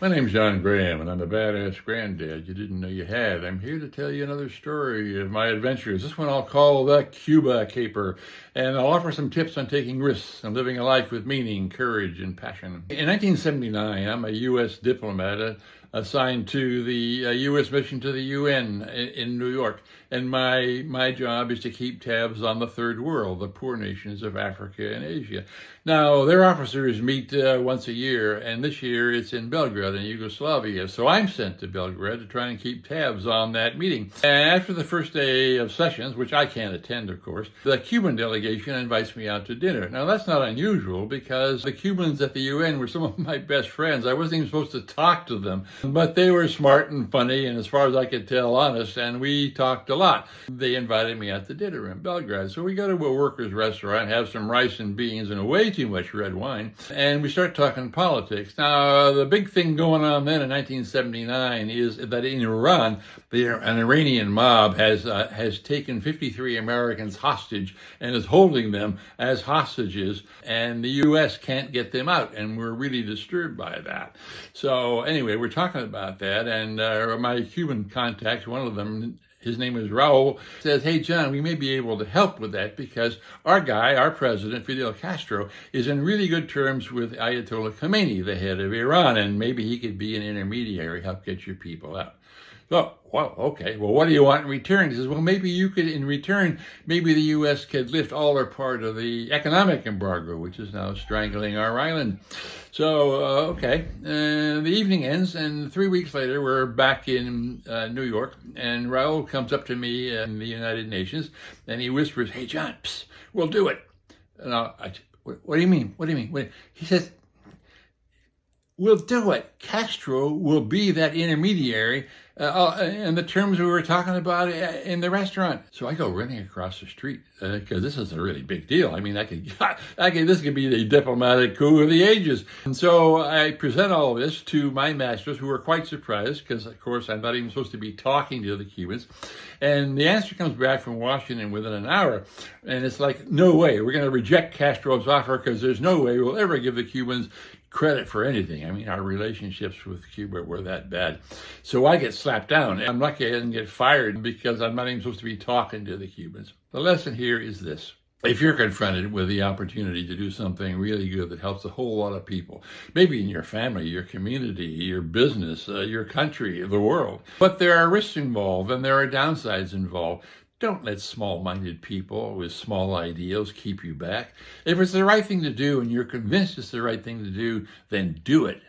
My name's John Graham, and I'm a badass granddad you didn't know you had. I'm here to tell you another story of my adventures. This one I'll call the Cuba Caper, and I'll offer some tips on taking risks and living a life with meaning, courage, and passion. In 1979, I'm a U.S. diplomat assigned to the U.S. mission to the UN in New York, and my job is to keep tabs on the third world, the poor nations of Africa and Asia. Now, their officers meet once a year, and this year it's in Belgrade in Yugoslavia. So I'm sent to Belgrade to try and keep tabs on that meeting. And after the first day of sessions, which I can't attend, of course, the Cuban delegation invites me out to dinner. Now, that's not unusual because the Cubans at the UN were some of my best friends. I wasn't even supposed to talk to them, but they were smart and funny, and as far as I could tell, honest, and we talked a lot. They invited me out to dinner in Belgrade. So we go to a workers' restaurant, have some rice and beans and way too much red wine, and we start talking politics. Now, the big thing going on then in 1979 is that in Iran, an Iranian mob has taken 53 Americans hostage and is holding them as hostages, and the U.S. can't get them out, and we're really disturbed by that. So anyway, we're talking about that, and my Cuban contacts, one of them, his name is Raul, says, "Hey, John, we may be able to help with that because our president, Fidel Castro, is in really good terms with Ayatollah Khomeini, the head of Iran, and maybe he could be an intermediary, help get your people out." So, well, okay, well, what do you want in return? He says, well, maybe you could, in return, maybe the U.S. could lift all or part of the economic embargo, which is now strangling our island. So, okay, the evening ends, and 3 weeks later, we're back in New York, and Raul comes up to me in the United Nations, and he whispers, "Hey, John, psst, we'll do it." And what do you mean? What do you mean? He says, "We'll do it. Castro will be that intermediary in the terms we were talking about in the restaurant." So I go running across the street because this is a really big deal. I mean, this could be the diplomatic coup of the ages. And so I present all of this to my masters, who are quite surprised because, of course, I'm not even supposed to be talking to the Cubans. And the answer comes back from Washington within an hour. And it's like, no way. We're going to reject Castro's offer because there's no way we'll ever give the Cubans credit for anything. I mean, our relationships with Cuba were that bad. So I get slapped down. I'm lucky I didn't get fired because I'm not even supposed to be talking to the Cubans. The lesson here is this. If you're confronted with the opportunity to do something really good that helps a whole lot of people, maybe in your family, your community, your business, your country, the world, but there are risks involved and there are downsides involved, don't let small-minded people with small ideals keep you back. If it's the right thing to do and you're convinced it's the right thing to do, then do it.